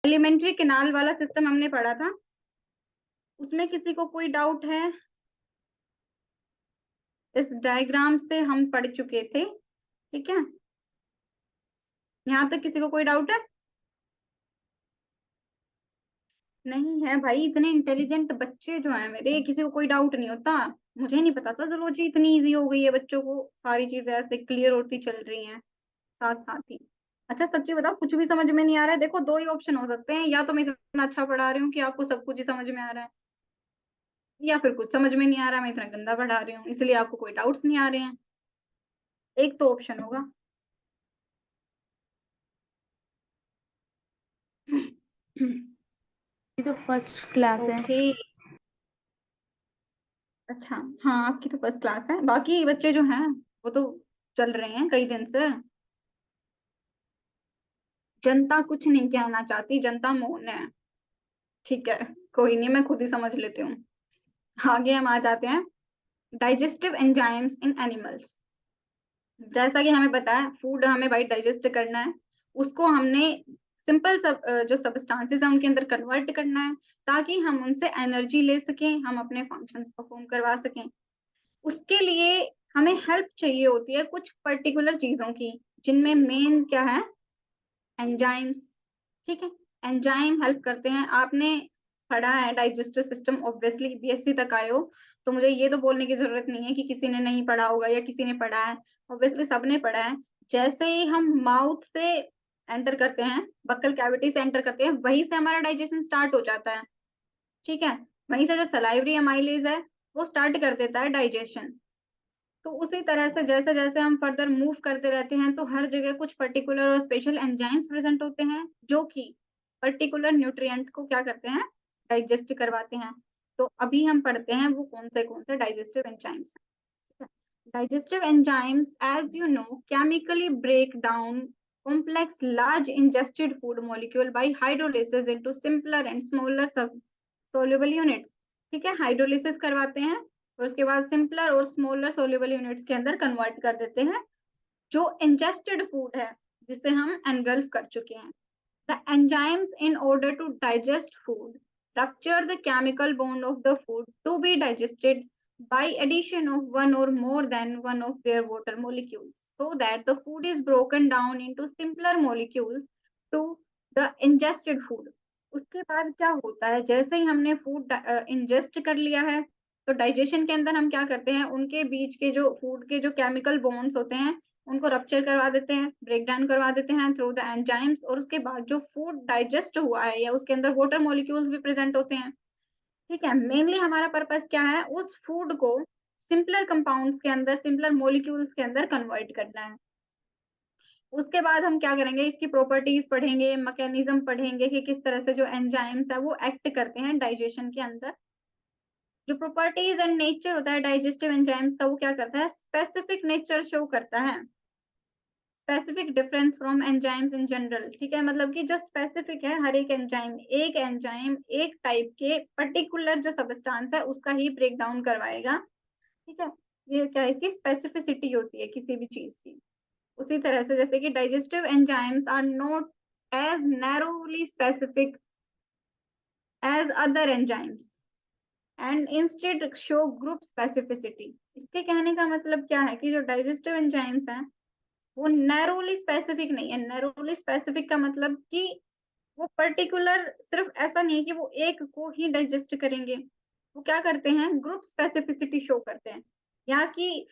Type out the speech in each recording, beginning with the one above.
Alimentary canal वाला system हमने पढ़ा था, उसमें किसी को कोई डाउट है? इस डायग्राम से हम पढ़ चुके थे, ठीक है। यहाँ तक किसी को कोई डाउट है? नहीं है भाई, इतने इंटेलिजेंट बच्चे जो हैं मेरे, किसी को कोई डाउट नहीं होता। मुझे नहीं पता था जूलॉजी इतनी इजी हो गई है, बच्चों को सारी चीजें ऐसे क्लियर होती चल रही हैं साथ साथ ही। अच्छा सच्ची बताओ, कुछ भी समझ में नहीं आ रहा है? देखो दो ही ऑप्शन हो सकते हैं, या तो मैं इतना अच्छा पढ़ा रही हूँ कि आपको सब कुछ ही समझ में आ रहा है, या फिर कुछ समझ में नहीं आ रहा, मैं इतना गंदा पढ़ा रही हूँ इसलिए आपको कोई डाउट्स नहीं आ रहे हैं। एक तो ऑप्शन होगा। ये तो फर्स्ट क्लास है। ओके। अच्छा, हाँ आपकी तो फर्स्ट क्लास है, बाकी बच्चे जो हैं वो तो चल रहे हैं कई दिन से। जनता कुछ नहीं कहना चाहती, जनता मौन है। ठीक है, कोई नहीं, मैं खुद ही समझ लेती हूँ। आगे हम आ जाते हैं, डाइजेस्टिव एंजाइम्स इन एनिमल्स। जैसा कि हमें पता है फूड हमें भाई डाइजेस्ट करना है, उसको हमने सिंपल सब जो सब्सटेंसेस है उनके अंदर कन्वर्ट करना है, ताकि हम उनसे एनर्जी ले सकें, हम अपने फंक्शंस परफॉर्म करवा सकें। उसके लिए हमें हेल्प चाहिए होती है कुछ पर्टिकुलर चीजों की, जिनमें मेन क्या है, एंजाइम्स। ठीक है, एंजाइम हेल्प करते हैं। आपने पढ़ा है डाइजेस्टिव सिस्टम, ऑब्वियसली बीएससी तक आए हो, तो मुझे ये तो बोलने की जरूरत नहीं है कि किसी ने नहीं पढ़ा होगा या किसी ने पढ़ा है। ऑब्वियसली सबने पढ़ा है। जैसे ही हम माउथ से एंटर करते हैं, बक्कल कैविटी से एंटर करते हैं, वहीं से हमारा डाइजेशन स्टार्ट हो जाता है। ठीक है, वहीं से जो सलाइवरी अमाइलेज है वो स्टार्ट कर देता है डाइजेशन। तो उसी तरह से जैसे जैसे हम फर्दर मूव करते रहते हैं, तो हर जगह कुछ पर्टिकुलर और स्पेशल एंजाइम्स प्रेजेंट होते हैं, जो कि पर्टिकुलर न्यूट्रिएंट को क्या करते हैं, डाइजेस्ट करवाते हैं। तो अभी हम पढ़ते हैं वो कौन से डाइजेस्टिव एंजाइम्स हैं। Digestive enzymes, as you know, chemically break down complex large ingested food molecule by hydrolysis into simpler and smaller soluble units। ठीक है, हाइड्रोलिसिस करवाते हैं और उसके बाद सिंपलर और स्मॉलर सोल्यूबल यूनिट्स के अंदर कन्वर्ट कर देते हैं जो इंजेस्टेड फूड है, जिसे हम एनगल्फ कर चुके हैं। The enzymes, in order to digest food, rupture the chemical bond of the food to be digested by addition of one or more than one of their water molecules, so that the food is broken down into simpler molecules to the ingested food। उसके बाद क्या होता है, जैसे ही हमने food ingest कर लिया है, तो डाइजेशन के अंदर हम क्या करते हैं, उनके बीच के जो फूड के जो केमिकल बॉन्ड्स होते हैं उनको रप्चर करवा देते हैं, ब्रेक डाउन करवा देते हैं थ्रू द एंजाइम्स। और उसके बाद जो फूड डाइजेस्ट हुआ है या उसके अंदर वाटर मॉलिक्यूल्स भी प्रेजेंट होते हैं। ठीक है, मेनली हमारा पर्पस क्या है, उस फूड को सिंपलर कंपाउंड्स के अंदर, सिंपलर मॉलिक्यूल्स के अंदर कन्वर्ट करना है। उसके बाद हम क्या करेंगे, इसकी प्रॉपर्टीज पढ़ेंगे, मैकेनिज्म पढ़ेंगे कि किस तरह से जो एंजाइम्स है वो एक्ट करते हैं डाइजेशन के अंदर। जो प्रॉपर्टीज एंड नेचर होता है डाइजेस्टिव एंजाइम्स का, वो क्या करता है, स्पेसिफिक नेचर शो करता है, specific difference from enzymes in general. ठीक है, मतलब कि जो स्पेसिफिक है, हर एक एंजाइम एक टाइप के पर्टिकुलर जो सब्सटेंस है उसका ही ब्रेक डाउन करवाएगा। ठीक है, ये क्या है, इसकी स्पेसिफिसिटी होती है किसी भी चीज की। उसी तरह से जैसे कि digestive enzymes are not as narrowly specific as other enzymes and instead show group specificity. इसके कहने का मतलब क्या है कि जो डाइजेस्टिव एंजाइम्स हैं वो नैरोली स्पेसिफिक नहीं है। नैरोली स्पेसिफिक का मतलब कि वो पर्टिकुलर सिर्फ ऐसा नहीं है कि वो एक को ही डाइजेस्ट करेंगे, वो क्या करते हैं, ग्रुप स्पेसिफिसिटी शो करते हैं। यहाँ की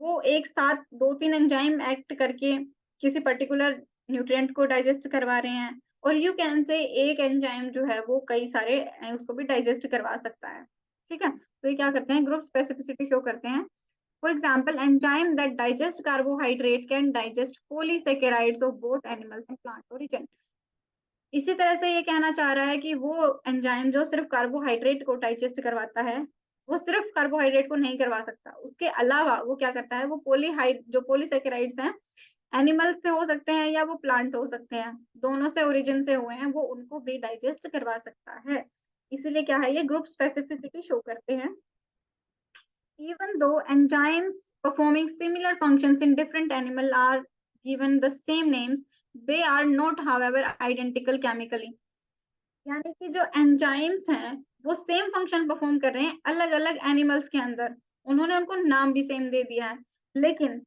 वो एक साथ दो तीन एंजाइम एक्ट करके किसी पर्टिकुलर न्यूट्रिएंट को डाइजेस्ट करवा रहे हैं, और यू कैन से एक एंजाइम जो है वो कई सारे उसको भी डाइजेस्ट करवा सकता है। ठीक है, तो ये क्या करते हैं, ग्रुप स्पेसिफिसिटी शो करते हैं। For example, enzyme that digest carbohydrate can digest polysaccharides of both animals and plant origin। इसी तरह से ये कहना चाह रहा है कि वो एंजाइम जो सिर्फ कार्बोहाइड्रेट को डाइजेस्ट करवाता है, वो सिर्फ कार्बोहाइड्रेट को नहीं करवा सकता, उसके अलावा वो क्या करता है, वो जो पोलीसेकेराइड्स हैं, एनिमल्स से हो सकते हैं या वो प्लांट हो सकते हैं, दोनों से ओरिजिन से हुए हैं, वो उनको भी डाइजेस्ट करवा सकता है। इसीलिए क्या है, ये ग्रुप स्पेसिफिसिटी शो करते हैं। Even though enzymes performing similar functions in different animals are given the same names, they are not, however, identical chemically। यानी कि जो एंजाइम्स हैं वो सेम फंक्शन परफॉर्म कर रहे हैं अलग अलग एनिमल्स के अंदर, उन्होंने उनको नाम भी सेम दे दिया है, लेकिन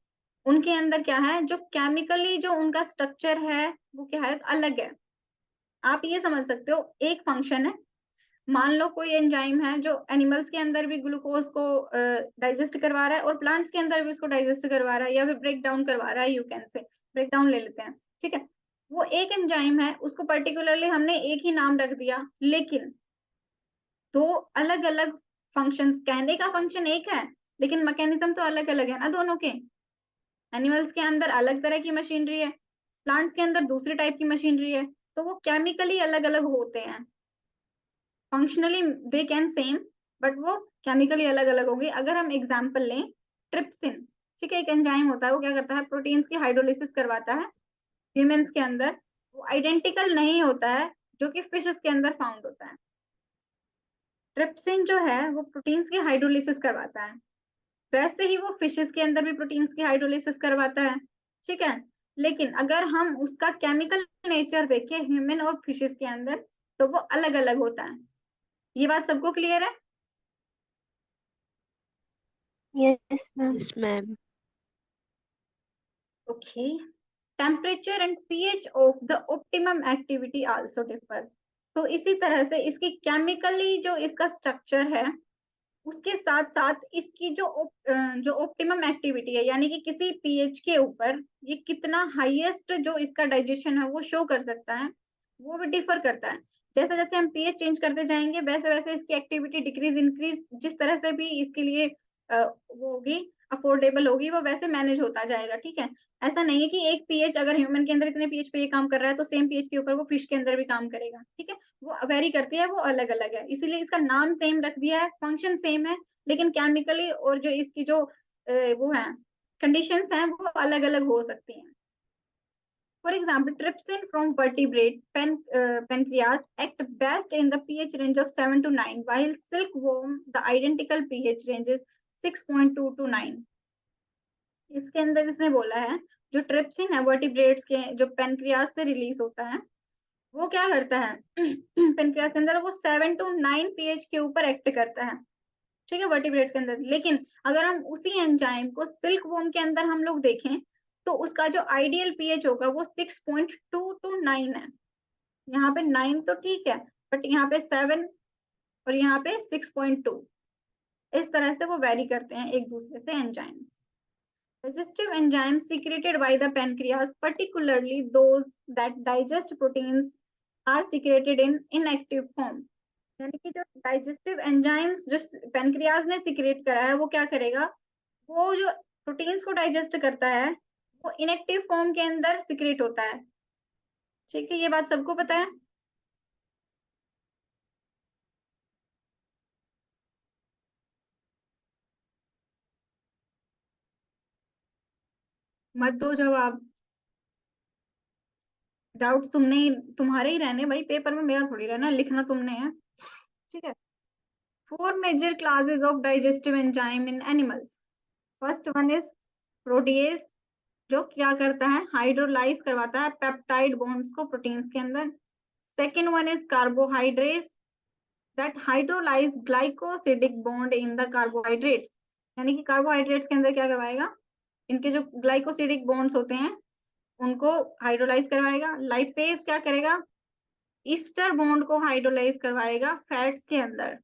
उनके अंदर क्या है, जो केमिकली जो उनका स्ट्रक्चर है वो क्या है, अलग है। आप ये समझ सकते हो, एक फंक्शन है, मान लो कोई एंजाइम है जो एनिमल्स के अंदर भी ग्लूकोज को डाइजेस्ट करवा रहा है और प्लांट्स के अंदर भी उसको डाइजेस्ट करवा रहा है या फिर ब्रेक डाउन करवा रहा है, यू कैन से ब्रेक डाउन ले लेते हैं, ठीक है। वो एक एंजाइम है, उसको पर्टिकुलरली हमने एक ही नाम रख दिया, लेकिन दो अलग अलग फंक्शंस, कहने का फंक्शन एक है लेकिन मैकेनिज्म तो अलग अलग है ना दोनों के। एनिमल्स के अंदर अलग तरह की मशीनरी है, प्लांट्स के अंदर दूसरी टाइप की मशीनरी है, तो वो केमिकली अलग अलग होते हैं। Functionally they can same, but वो केमिकली अलग अलग होंगे। अगर हम एग्जांपल लें, ट्रिप्सिन, ठीक है, एक एंजाइम होता है, वो क्या करता है, प्रोटीन्स की हाइड्रोलिसिस करवाता है ह्यूमंस के अंदर। वो आइडेंटिकल नहीं होता है जो कि फिशेस के अंदर फाउंड होता है। ट्रिप्सिन जो है वो प्रोटीन्स की हाइड्रोलिसिस करवाता है, वैसे ही वो फिशेस के अंदर भी प्रोटीन्स की हाइड्रोलिसिस करवाता है, ठीक है। लेकिन अगर हम उसका केमिकल नेचर देखें ह्यूमन और फिशेस के अंदर, तो वो अलग अलग होता है। ये बात सबको क्लियर है? Yes, ma'am. Yes, ma'am. Okay. Temperature and pH of the optimum activity also differ. तो इसी तरह से इसकी केमिकली जो इसका स्ट्रक्चर है, उसके साथ साथ इसकी जो ऑप्टिमम एक्टिविटी है, यानी कि किसी पीएच के ऊपर ये कितना हाईएस्ट जो इसका डाइजेशन है वो शो कर सकता है, वो भी डिफर करता है। जैसे जैसे हम पीएच चेंज करते जाएंगे वैसे वैसे इसकी एक्टिविटी डिक्रीज इंक्रीज जिस तरह से भी इसके लिए वो होगी, अफोर्डेबल होगी, वो वैसे मैनेज होता जाएगा, ठीक है। ऐसा नहीं है कि एक पीएच अगर ह्यूमन के अंदर इतने पीएच पे ये काम कर रहा है तो सेम पीएच के ऊपर वो फिश के अंदर भी काम करेगा, ठीक है। वो वेरी करती है, वो अलग अलग है, इसीलिए इसका नाम सेम रख दिया है, फंक्शन सेम है, लेकिन केमिकली और जो इसकी जो वो है कंडीशंस हैं वो अलग अलग हो सकती हैं। For example, trypsin from vertebrate pancreas act best in the pH range of 7 to 9, while silkworm the identical pH range is 6.2 to 9. इसके अंदर इसने बोला है जो ट्रिप्सिन है वर्टिब्रेट्स के जो पेनक्रियास से रिलीज होता है, वो क्या करता है पेनक्रियास के अंदर वो 7 to 9 pH के ऊपर एक्ट करता है, ठीक है, वर्टिब्रेट्स के अंदर। लेकिन अगर हम उसी एंजाइम को सिल्क वोम के अंदर हम लोग देखें तो उसका जो आइडियल पीएच होगा वो 6.2 to 9 है। यहाँ पे 9 तो ठीक है, बट यहाँ पे 7 और यहाँ पे 6.2, इस तरह से वो वेरी करते हैं एक दूसरे से enzymes. Digestive enzymes secreted by the pancreas, particularly those that digest proteins, are secreted in inactive form. यानी कि जो डाइजेस्टिव एंजाइम्स जो पेनक्रियाज ने सिक्रेट करा है वो क्या करेगा, वो जो प्रोटीन्स को डाइजेस्ट करता है वो इनएक्टिव फॉर्म के अंदर सिक्रेट होता है, ठीक है। ये बात सबको पता है? मत दो जवाब, डाउट तुम्हारे ही रहने भाई, पेपर में मेरा थोड़ी रहना, लिखना तुमने है, ठीक है। 4 major classes of digestive enzyme in animals. First one is protease, जो क्या करता है, हाइड्रोलाइज करवाता है पेप्टाइड बॉन्ड्स को प्रोटीन्स के अंदर। Second one is carbohydrates, that hydrolyse glycosidic bond in the carbohydrates, यानी कि कार्बोहाइड्रेट्स के अंदर क्या करवाएगा, इनके जो ग्लाइकोसिडिक बॉन्ड्स होते हैं उनको हाइड्रोलाइज करवाएगा। लाइपेज क्या करेगा, ईस्टर बॉन्ड को हाइड्रोलाइज करवाएगा फैट्स के अंदर।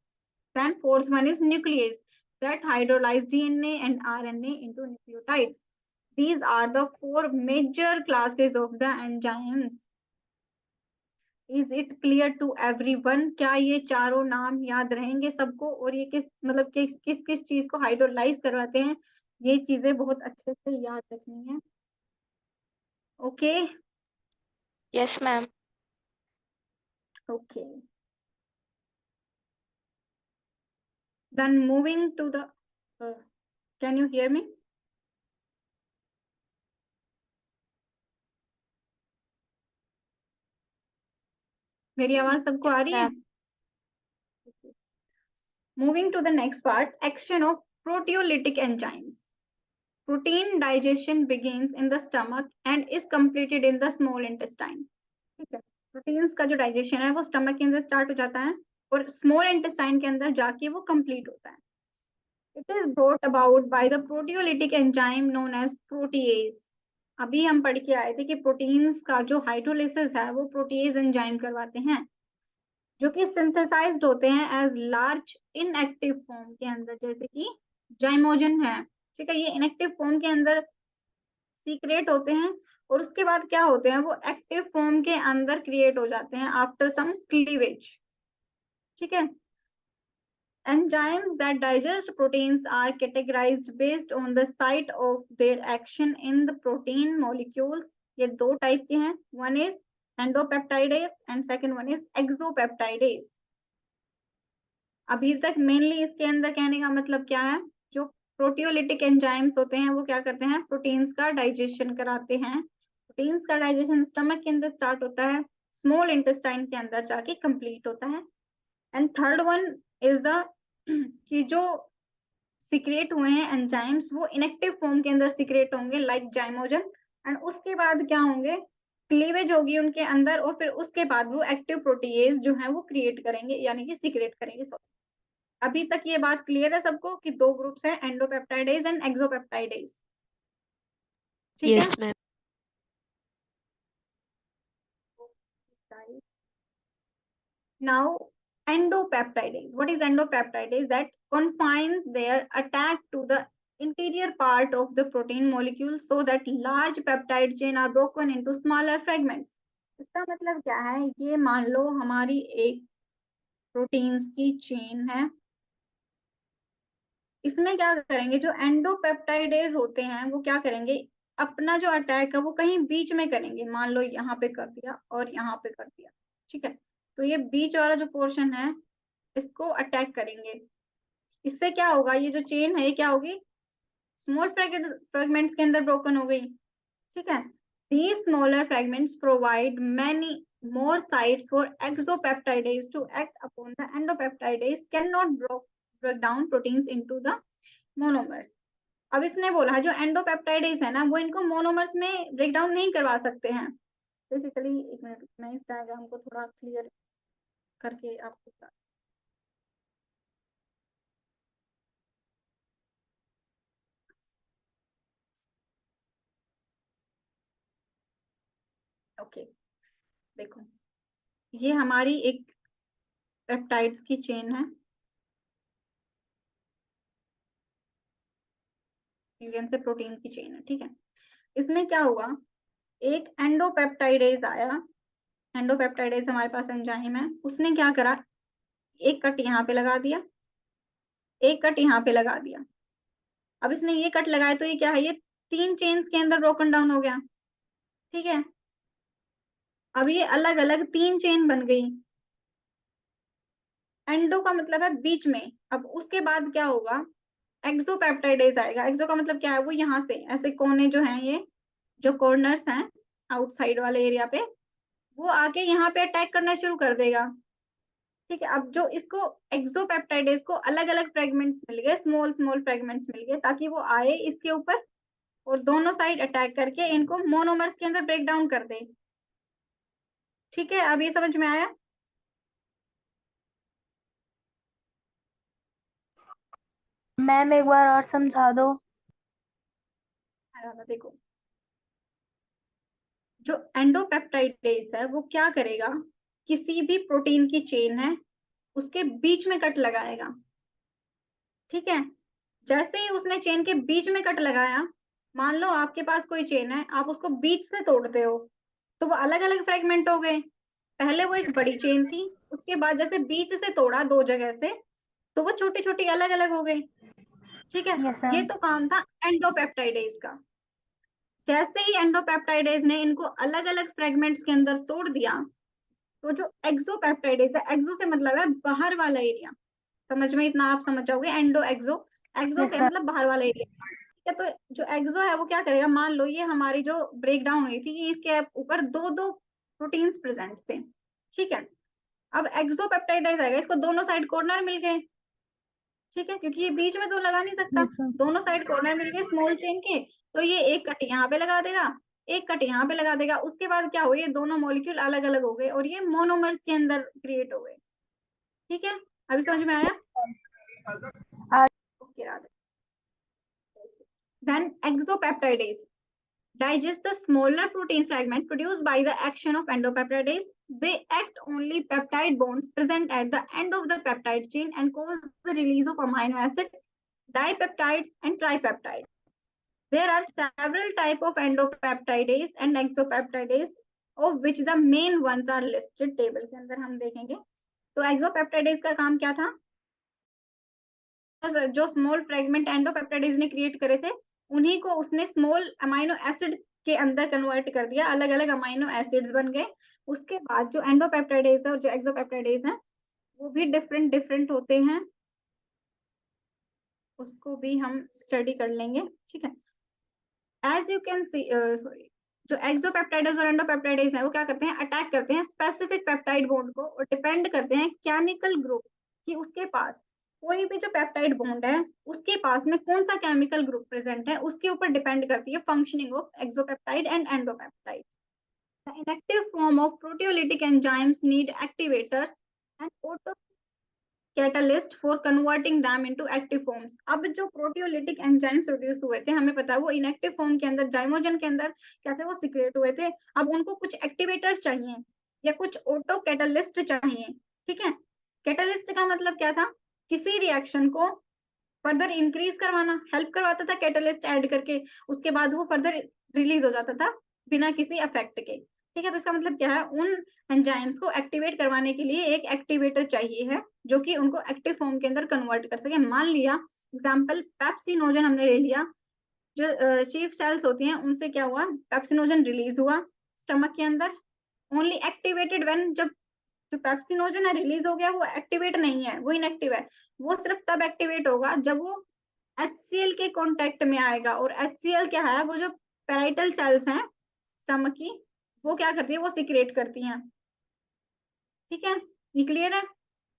Then fourth one is nuclease that hydrolyze DNA and RNA into nucleotides. These are the 4 major classes of the enzymes. Is it clear to everyone? क्या ये चारों नाम याद रहेंगे सबको, और ये किस मतलब किस किस किस चीज को हाइड्रोलाइज करवाते हैं, ये चीजें बहुत अच्छे से याद रखनी है। Okay Yes, ma'am. Okay, then moving to the can you hear me? मेरी आवाज सबको आ रही है? Moving to the next part, action of proteolytic enzymes. Protein digestion begins in the stomach and is completed in the small intestine. ठीक है, proteins का जो digestion है वो स्टमक के अंदर स्टार्ट हो जाता है और स्मॉल इंटेस्टाइन के अंदर जाके वो कंप्लीट होता है। It is brought about by the proteolytic enzyme known as protease. अभी हम पढ़ के आए थे कि प्रोटीन्स का जो हाइड्रोलिसिस है वो प्रोटीएज एंजाइम करवाते हैं, जो कि सिंथेसाइज्ड होते हैं एज लार्ज इनएक्टिव फॉर्म के अंदर, जैसे कि जाइमोजन है। ठीक है, ये इनएक्टिव फॉर्म के अंदर सीक्रेट होते हैं और उसके बाद क्या होते हैं, वो एक्टिव फॉर्म के अंदर क्रिएट हो जाते हैं आफ्टर सम क्लीवेज। ठीक है, enzymes that digest proteins are categorized based on the site of their action in the protein molecules। ये दो टाइप के हैं, one is endopeptidase and second one is exopeptidase। अभी तक मेनली इसके अंदर कहने का मतलब क्या है, जो प्रोटियोलिटिक एंजाइम्स होते हैं वो क्या करते हैं, प्रोटीन्स का डाइजेशन कराते हैं। प्रोटीन्स का डाइजेशन स्टमक के अंदर स्टार्ट होता है, स्मॉल इंटेस्टाइन के अंदर जाके कंप्लीट होता है। And third one is the कि जो सिक्रेट हुए हैं एंजाइम्स वो इनएक्टिव फॉर्म के अंदर सिक्रेट होंगे लाइक जाइमोजन, एंड उसके बाद क्या होंगे, क्लीवेज होगी उनके अंदर और फिर उसके बाद वो एक्टिव प्रोटीएज जो है वो क्रिएट करेंगे यानी कि सिक्रेट करेंगे। अभी तक ये बात क्लियर है सबको कि दो ग्रुप्स हैं, एंडोपेप्टाइडेज एंड एक्सोपेप्टाइडेज। ठीक Yes, ma'am. है, now endopeptidase, what is endopeptidase? That confines their attack to the interior part of the protein molecule so that large peptide chain are broken into smaller fragments। इसका मतलब क्या है, ये मान लो हमारी एक प्रोटीन्स की चेन है, इसमें क्या करेंगे, जो एंडोपेप्टाइडेज होते हैं वो क्या करेंगे, अपना जो अटैक है वो कहीं बीच में करेंगे, मान लो यहाँ पे कर दिया और यहाँ पे कर दिया। ठीक है, तो ये बीच वाला जो पोर्शन है इसको अटैक करेंगे। इससे क्या होगा, ये जो चेन है ये क्या होगी, स्मॉल फ्रेगमेंट्स के अंदर ब्रोकन हो गई। ठीक है, these smaller fragments provide many more sites for exopeptidase to act upon the endopeptidase cannot break down proteins into the monomers। अब इसने बोला है जो एंडोपेप्टाइडेज है ना वो इनको मोनोमर्स में ब्रेक डाउन नहीं करवा सकते हैं। बेसिकली एक मिनट मैं इस डायग्राम को थोड़ा क्लियर करके आपको ओके देखो, ये हमारी एक पेप्टाइड्स की चेन है, यूएन से प्रोटीन की चेन है। ठीक है, इसमें क्या हुआ, एक एंडोपेप्टाइडेज आया, एंडोपेप्टाइडेज हमारे पास एंजाइम है, उसने क्या करा, एक कट यहाँ पे लगा दिया, एक कट यहाँ पे लगा दिया। अब इसने ये कट लगाया तो ये क्या है, ये तीन चेन्स के अंदर ब्रोकन डाउन हो गया। ठीक है, अब ये अलग अलग तीन चेन बन गई, एंडो का मतलब है बीच में। अब उसके बाद क्या होगा, एक्सोपेप्टाइडेज आएगा। एक्सो का मतलब क्या है, वो यहाँ से ऐसे कोने जो हैं, ये जो कॉर्नर्स हैं आउटसाइड वाले एरिया पे, वो आके यहाँ पे अटैक करना शुरू कर देगा। ठीक है, अब जो इसको एक्सोपेप्टाइडेज को अलग अलग फ्रेगमेंट्स मिल गए, स्मॉल स्मॉल फ्रेगमेंट्स मिल गए, ताकि वो आए इसके ऊपर और दोनों साइड अटैक करके इनको मोनोमर्स के अंदर ब्रेक डाउन कर दे। ठीक है, अब ये समझ में आया। मैम एक बार और समझा दो। देखो, जो एंडोपेप्टाइडेज है वो क्या करेगा, किसी भी प्रोटीन की चेन है उसके बीच में कट लगाएगा। ठीक है, जैसे ही उसने चेन के बीच में कट लगाया, मान लो आपके पास कोई चेन है, आप उसको बीच से तोड़ते हो तो वो अलग अलग फ्रेगमेंट हो गए। पहले वो एक बड़ी चेन थी, उसके बाद जैसे बीच से तोड़ा दो जगह से तो वो छोटी छोटी अलग अलग हो गई। ठीक है, यस ये मैम। तो काम था एंडोपेप्टाइडेज का। जैसे ही एंडोपेप्टाइडेज ने इनको अलग अलग फ्रेगमेंट्स के अंदर तोड़ दिया, तो जो एक्सोपेप्टाइडेज है, एक्सो से मतलब है बाहर वाला एरिया, समझ में इतना आप समझ जाओगे, एंडो एक्सो, एक्सो यस से मैम। मतलब बाहर वाला एरिया। ठीक है, तो जो एक्सो है वो क्या करेगा, मान लो ये हमारी जो ब्रेक डाउन हुई थी, इसके ऊपर दो दो प्रोटीन्स प्रेजेंट थे। ठीक है, अब एक्सोपेप्टाइडेज आएगा, इसको दोनों साइड कॉर्नर मिल गए। ठीक है, क्योंकि ये बीच में तो लगा नहीं सकता, यस मैम। दोनों साइड कॉर्नर मिल गए स्मॉल चेन के, तो ये एक कट यहाँ पे लगा देगा एक कट यहाँ पे लगा देगा, उसके बाद क्या हो, ये दोनों मॉलिक्यूल अलग अलग हो गए और ये मोनोमर्स के अंदर क्रिएट हो गए। ठीक है, अभी समझ में आया? Okay Radhe. Then exopeptidase digest the smaller protein fragment produced by the action of endopeptidase. They act only peptide bonds present at the end of the peptide chain and cause the release of amino acid, dipeptides and tripeptides. There are several types of endopeptidase and exopeptidase, of which the main ones are listed table के अंदर हम देखेंगे। तो exopeptidase का काम क्या था? जो स्मॉल फ्रेगमेंट एंडोपेप्टाइडेज ने क्रिएट करे थे, उन्हीं को उसने स्मॉल अमाइनो एसिड के अंदर कन्वर्ट कर दिया, अलग अलग अमाइनो एसिड्स बन गए। उसके बाद जो एंडोपेप्टाइडेज है और जो एक्सोपेप्टाइडेज है वो भी डिफरेंट डिफरेंट होते हैं, उसको भी हम स्टडी कर लेंगे। ठीक है, as you can see, sorry, जो एक्सोपेप्टाइडेज और एंडोपेप्टाइडेज है वो क्या करते हैं, अटैक करते हैं स्पेसिफिक पेप्टाइड बॉन्ड को और डिपेंड करते हैं केमिकल ग्रुप कि उसके पास कोई भी जो पेप्टाइड बॉन्ड है उसके पास में कौन सा केमिकल ग्रुप प्रेजेंट है, उसके ऊपर डिपेंड करती है functioning of exopeptide and endopeptide. The inactive form of proteolytic enzymes need activators and autocatalyst for converting them into active forms. अब जो प्रोटियोलिटिक एंजाइम्स प्रोड्यूस हुए थे, हमें पता है वो इनएक्टिव फॉर्म के अंदर, जाइमोजन के अंदर क्या थे, वो सीक्रेट हुए थे। अब उनको कुछ एक्टिवेटर्स चाहिए या कुछ ऑटो कैटलिस्ट चाहिए। ठीक है, कैटलिस्ट का मतलब क्या था, किसी रिएक्शन को फर्दर इंक्रीज करवाना, हेल्प करवाता था कैटलिस्ट ऐड करके, उसके बाद वो फर्दर रिलीज हो जाता था बिना किसी इफेक्ट के। ठीक है, तो इसका मतलब क्या है, उन एंजाइम्स को एक्टिवेट करवाने के लिए एक एक्टिवेटर चाहिए है जो कि उनको एक्टिव फॉर्म के अंदर कन्वर्ट कर सके। मान लिया एग्जांपल पेप्सिनोजन हमने ले लिया, जो शीफ सेल्स होती हैं उनसे क्या हुआ, पेप्सिनोजन रिलीज हुआ स्टमक के अंदर, ओनली एक्टिवेटेड व्हेन, जब जो पेप्सिनोजन है रिलीज हो गया, वो एक्टिवेट नहीं है, वो इनएक्टिव है। वो सिर्फ तब एक्टिवेट होगा जब वो HCl के कांटेक्ट में आएगा, और HCl क्या है, वो जो पेराइटल सेल्स हैं स्टमक की, वो क्या करती है, वो सिक्रेट करती हैं। ठीक है, ये क्लियर है?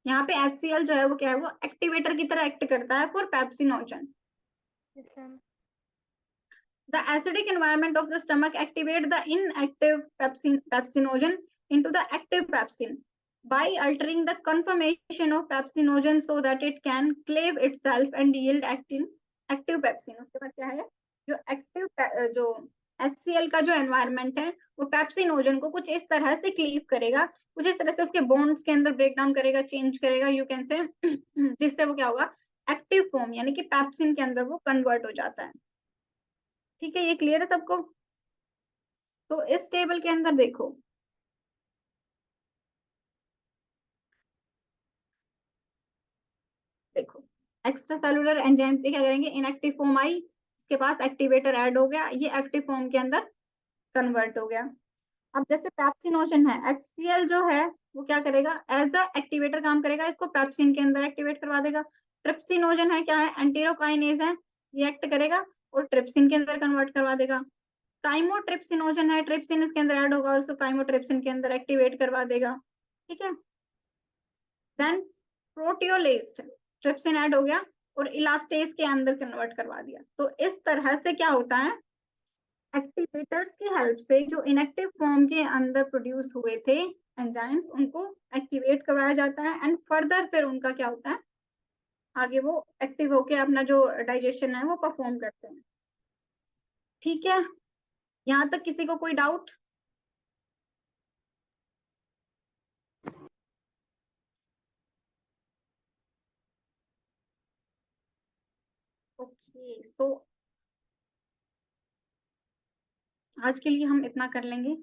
यहाँ पे HCl जो है वो क्या है, वो एक्टिवेटर की तरह एक्ट करता है for pepsinogen. Yes, ma'am. The acidic environment of the stomach activate the inactive pepsinogen into the active pepsin by altering the conformation of pepsinogen so that it can cleave itself and yield active pepsin। उसके बाद क्या है, जो active जो HCl का जो environment है वो पेप्सिनोजन को कुछ इस तरह से क्लीव करेगा, कुछ इस तरह से उसके बॉन्ड्स के अंदर ब्रेक डाउन करेगा, चेंज करेगा, यू कैन से, जिससे वो क्या होगा, एक्टिव फॉर्म यानी कि पेप्सिन के अंदर वो कन्वर्ट हो जाता है। ठीक है, ये क्लियर है सबको? तो इस टेबल के अंदर देखो, देखो एक्स्ट्रा सेलुलर एंजाइम से क्या करेंगे, इनएक्टिव फॉर्म आई, इसके पास एक्टिवेटर ऐड हो गया, ये एक्टिव फॉर्म के अंदर कन्वर्ट हो गया। अब जैसे पेप्सिनोजन है, HCl जो है वो क्या करेगा, एज अ एक्टिवेटर काम करेगा, इसको पेप्सिन के अंदर एक्टिवेट करवा देगा। ट्रिप्सिनोजन है, क्या है, एंटीरोकाइनेज है, ये एक्ट करेगा और ट्रिप्सिन के अंदर कन्वर्ट करवा देगा। काइमोट्रिप्सिनोजन है, ट्रिप्सिन इसके अंदर ऐड होगा और उसको काइमोट्रिप्सिन के अंदर एक्टिवेट करवा देगा। ठीक है, देन प्रोटियोलेस्ट, ट्रिप्सिन ऐड हो गया और इलास्टेज के अंदर कन्वर्ट करवा दिया। तो इस तरह से क्या होता है, एक्टिवेटर्स की हेल्प से जो इनएक्टिव फॉर्म के अंदर प्रोड्यूस हुए थे एंजाइम्स, उनको एक्टिवेट करवाया जाता है एंड फर्दर फिर उनका क्या होता है, आगे वो एक्टिव होके अपना जो डाइजेशन है वो परफॉर्म करते हैं। ठीक है, यहाँ तक किसी को कोई डाउट? ओके, सो आज के लिए हम इतना कर लेंगे,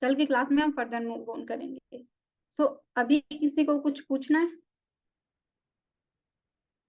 कल की क्लास में हम फर्दर मूव ऑन करेंगे। सो अभी किसी को कुछ पूछना है?